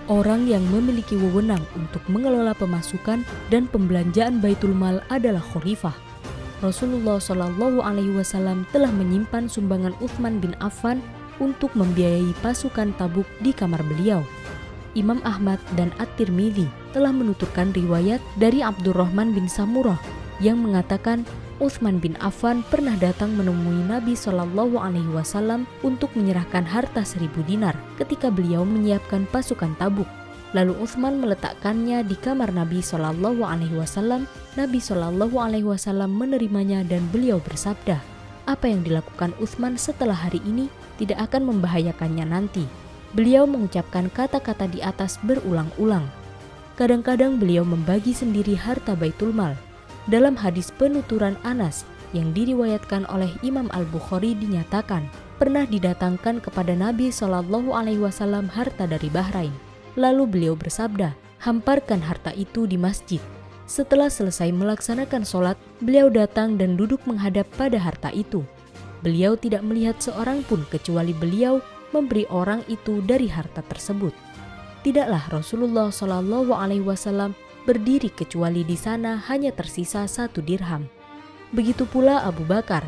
Orang yang memiliki wewenang untuk mengelola pemasukan dan pembelanjaan Baitul Mal adalah khalifah. Rasulullah Shallallahu Alaihi Wasallam telah menyimpan sumbangan Utsman bin Affan untuk membiayai pasukan Tabuk di kamar beliau. Imam Ahmad dan At-Tirmidzi telah menuturkan riwayat dari Abdurrahman bin Samurah yang mengatakan Utsman bin Affan pernah datang menemui Nabi Shallallahu Alaihi Wasallam untuk menyerahkan harta 1000 dinar ketika beliau menyiapkan pasukan Tabuk. Lalu Utsman meletakkannya di kamar Nabi Shallallahu Alaihi Wasallam. Nabi Shallallahu Alaihi Wasallam menerimanya dan beliau bersabda, apa yang dilakukan Utsman setelah hari ini tidak akan membahayakannya nanti. Beliau mengucapkan kata-kata di atas berulang-ulang. Kadang-kadang beliau membagi sendiri harta Baitul Mal. Dalam hadis penuturan Anas yang diriwayatkan oleh Imam Al-Bukhari dinyatakan pernah didatangkan kepada Nabi Shallallahu Alaihi Wasallam harta dari Bahrain. Lalu beliau bersabda, hamparkan harta itu di masjid. Setelah selesai melaksanakan sholat, beliau datang dan duduk menghadap pada harta itu. Beliau tidak melihat seorang pun kecuali beliau memberi orang itu dari harta tersebut. Tidaklah Rasulullah Shallallahu Alaihi Wasallam berdiri kecuali di sana hanya tersisa 1 dirham. Begitu pula Abu Bakar,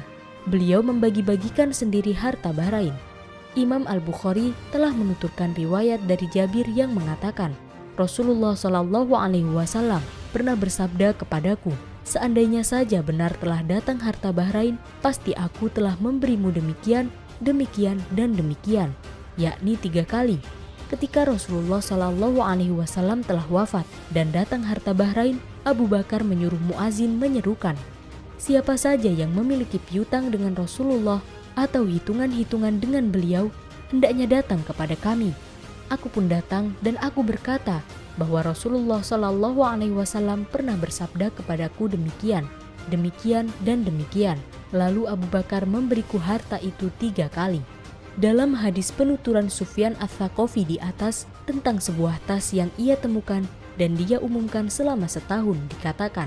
beliau membagi-bagikan sendiri harta Bahrain. Imam Al-Bukhari telah menuturkan riwayat dari Jabir yang mengatakan, Rasulullah Shallallahu Alaihi Wasallam pernah bersabda kepadaku, seandainya saja benar telah datang harta Bahrain, pasti aku telah memberimu demikian, demikian, dan demikian, yakni 3 kali. Ketika Rasulullah Shallallahu Alaihi Wasallam telah wafat dan datang harta Bahrain, Abu Bakar menyuruh muazin menyerukan, siapa saja yang memiliki piutang dengan Rasulullah atau hitungan-hitungan dengan beliau, hendaknya datang kepada kami. Aku pun datang dan aku berkata bahwa Rasulullah Shallallahu Alaihi Wasallam pernah bersabda kepadaku demikian, demikian, dan demikian. Lalu Abu Bakar memberiku harta itu 3 kali. Dalam hadis penuturan Sufyan Ats-Tsaqafi di atas tentang sebuah tas yang ia temukan dan dia umumkan selama setahun dikatakan,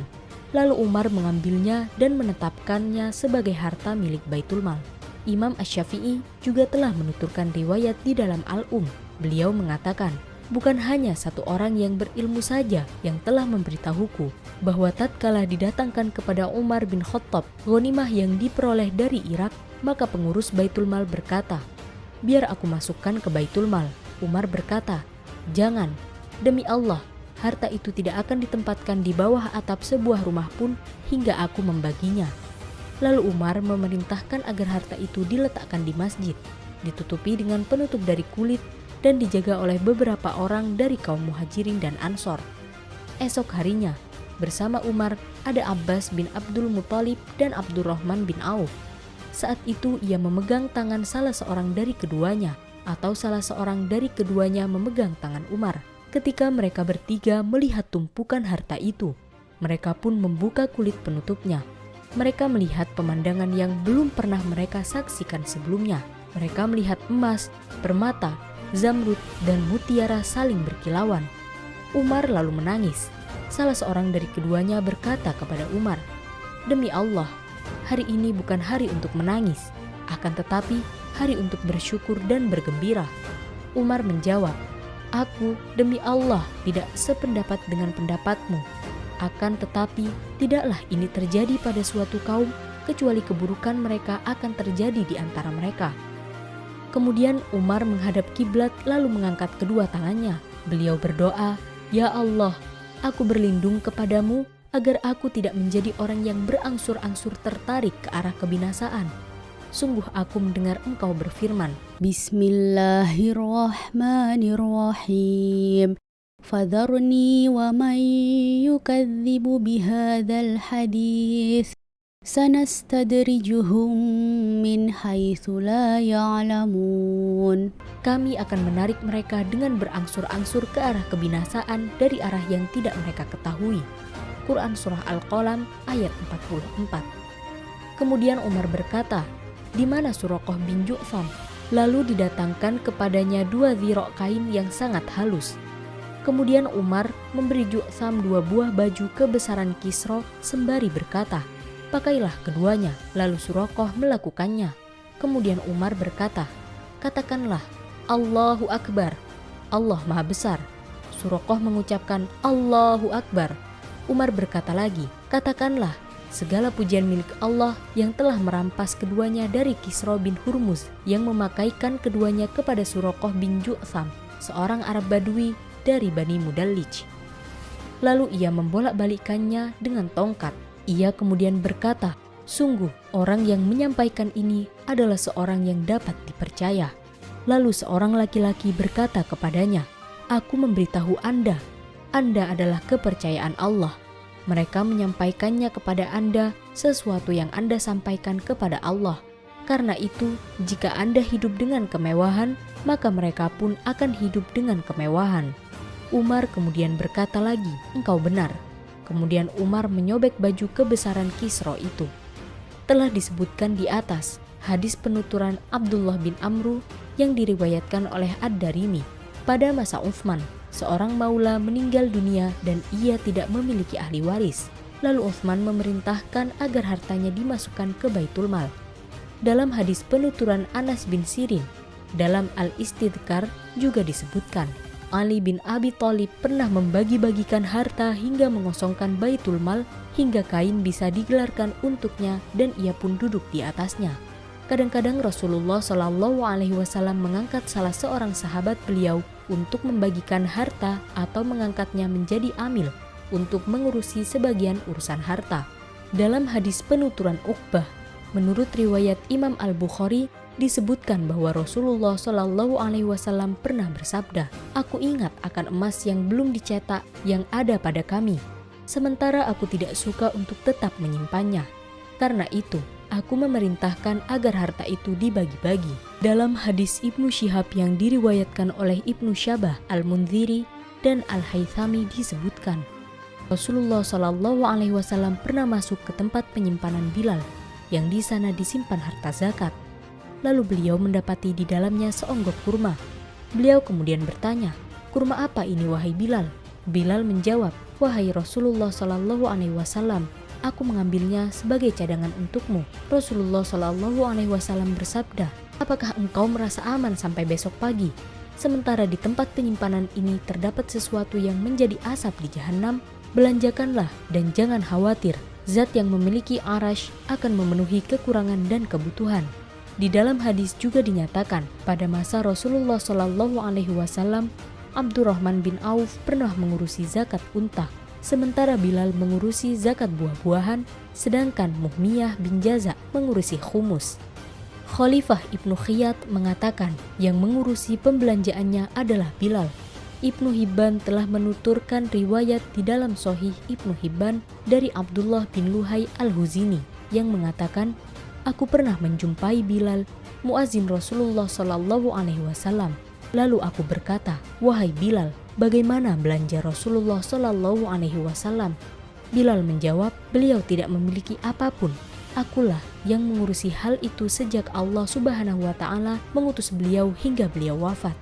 lalu Umar mengambilnya dan menetapkannya sebagai harta milik Baitul Mal. Imam Asy-Syafi'i juga telah menuturkan riwayat di dalam Al-Um. Beliau mengatakan, bukan hanya satu orang yang berilmu saja yang telah memberitahuku bahwa tatkala didatangkan kepada Umar bin Khattab ghanimah yang diperoleh dari Irak, maka pengurus Baitul Mal berkata, biar aku masukkan ke Baitul Mal. Umar berkata, jangan, demi Allah, harta itu tidak akan ditempatkan di bawah atap sebuah rumah pun hingga aku membaginya. Lalu Umar memerintahkan agar harta itu diletakkan di masjid, ditutupi dengan penutup dari kulit dan dijaga oleh beberapa orang dari kaum Muhajirin dan Ansor. Esok harinya, bersama Umar ada Abbas bin Abdul Muthalib dan Abdurrahman bin Auf. Saat itu ia memegang tangan salah seorang dari keduanya, atau salah seorang dari keduanya memegang tangan Umar. Ketika mereka bertiga melihat tumpukan harta itu, mereka pun membuka kulit penutupnya. Mereka melihat pemandangan yang belum pernah mereka saksikan sebelumnya. Mereka melihat emas, permata, zamrud, dan mutiara saling berkilauan. Umar lalu menangis. Salah seorang dari keduanya berkata kepada Umar, demi Allah, hari ini bukan hari untuk menangis, akan tetapi hari untuk bersyukur dan bergembira. Umar menjawab, aku demi Allah tidak sependapat dengan pendapatmu. Akan tetapi tidaklah ini terjadi pada suatu kaum kecuali keburukan mereka akan terjadi di antara mereka. Kemudian Umar menghadap kiblat lalu mengangkat kedua tangannya. Beliau berdoa, ya Allah, aku berlindung kepadamu agar aku tidak menjadi orang yang berangsur-angsur tertarik ke arah kebinasaan. Sungguh aku mendengar engkau berfirman, Bismillahirrahmanirrahim. Fadharni wa man yukadzibu bihadzal hadits. Sanastadrijuhum min haitsu la ya'lamun. Kami akan menarik mereka dengan berangsur-angsur ke arah kebinasaan dari arah yang tidak mereka ketahui. Quran Surah Al-Qalam ayat 44. Kemudian Umar berkata, di mana Suraqah bin Ju'tham? Lalu didatangkan kepadanya 2 dhira' kain yang sangat halus. Kemudian Umar memberi Ju'tham 2 buah baju kebesaran Kisra sembari berkata, pakailah keduanya. Lalu Suraqah melakukannya. Kemudian Umar berkata, katakanlah, Allahu Akbar, Allah Maha Besar. Suraqah mengucapkan Allahu Akbar, Umar berkata lagi, "Katakanlah, segala pujian milik Allah yang telah merampas keduanya dari Kisra bin Hurmuz yang memakaikan keduanya kepada Suraqah bin Ju'tham, seorang Arab Badui dari Bani Mudallij." Lalu ia membolak-balikkannya dengan tongkat. Ia kemudian berkata, "Sungguh, orang yang menyampaikan ini adalah seorang yang dapat dipercaya." Lalu seorang laki-laki berkata kepadanya, "Aku memberitahu Anda adalah kepercayaan Allah. Mereka menyampaikannya kepada Anda sesuatu yang Anda sampaikan kepada Allah. Karena itu, jika Anda hidup dengan kemewahan, maka mereka pun akan hidup dengan kemewahan." Umar kemudian berkata lagi, "Engkau benar." Kemudian Umar menyobek baju kebesaran Kisra itu. Telah disebutkan di atas hadis penuturan Abdullah bin Amru yang diriwayatkan oleh Ad-Darimi. Pada masa Utsman, seorang maula meninggal dunia dan ia tidak memiliki ahli waris. Lalu Utsman memerintahkan agar hartanya dimasukkan ke Baitul Mal. Dalam hadis penuturan Anas bin Sirin, dalam Al-Istidhkar juga disebutkan, Ali bin Abi Thalib pernah membagi-bagikan harta hingga mengosongkan Baitul Mal hingga kain bisa digelarkan untuknya dan ia pun duduk di atasnya. Kadang-kadang Rasulullah Shallallahu Alaihi Wasallam mengangkat salah seorang sahabat beliau untuk membagikan harta atau mengangkatnya menjadi amil untuk mengurusi sebagian urusan harta. Dalam hadis penuturan Uqbah, menurut riwayat Imam Al-Bukhari, disebutkan bahwa Rasulullah Shallallahu Alaihi Wasallam pernah bersabda, "Aku ingat akan emas yang belum dicetak yang ada pada kami, sementara aku tidak suka untuk tetap menyimpannya. Karena itu, aku memerintahkan agar harta itu dibagi-bagi." Dalam hadis Ibnu Syihab yang diriwayatkan oleh Ibnu Syabah, Al-Mundhiri, dan Al-Haythami disebutkan, Rasulullah Shallallahu Alaihi Wasallam pernah masuk ke tempat penyimpanan Bilal yang di sana disimpan harta zakat. Lalu beliau mendapati di dalamnya seonggok kurma. Beliau kemudian bertanya, "Kurma apa ini wahai Bilal?" Bilal menjawab, "Wahai Rasulullah Shallallahu Alaihi Wasallam, aku mengambilnya sebagai cadangan untukmu." Rasulullah Shallallahu Alaihi Wasallam bersabda, "Apakah engkau merasa aman sampai besok pagi? Sementara di tempat penyimpanan ini terdapat sesuatu yang menjadi asap di Jahanam. Belanjakanlah dan jangan khawatir, Zat yang memiliki arash akan memenuhi kekurangan dan kebutuhan." Di dalam hadis juga dinyatakan, pada masa Rasulullah Shallallahu Alaihi Wasallam, Abdurrahman bin Auf pernah mengurusi zakat unta, sementara Bilal mengurusi zakat buah-buahan, sedangkan Muhmiyah bin Jaza mengurusi khumus. Khalifah Ibnu Khiyat mengatakan yang mengurusi pembelanjaannya adalah Bilal. Ibnu Hibban telah menuturkan riwayat di dalam Sahih Ibnu Hibban dari Abdullah bin Luhai Al-Huzini yang mengatakan, "Aku pernah menjumpai Bilal, muazin Rasulullah Shallallahu Alaihi Wasallam. Lalu aku berkata, 'Wahai Bilal, bagaimana belanja Rasulullah Shallallahu Alaihi Wasallam?' Bilal menjawab, 'Beliau tidak memiliki apapun. Akulah yang mengurusi hal itu sejak Allah Subhanahu wa Ta'ala mengutus beliau hingga beliau wafat.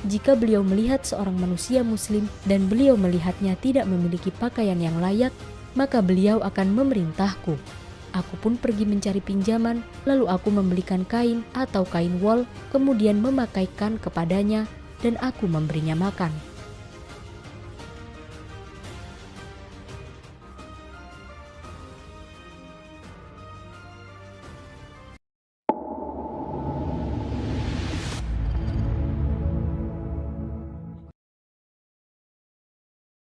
Jika beliau melihat seorang manusia Muslim dan beliau melihatnya tidak memiliki pakaian yang layak, maka beliau akan memerintahku. Aku pun pergi mencari pinjaman, lalu aku membelikan kain atau kain wol, kemudian memakaikan kepadanya dan aku memberinya makan.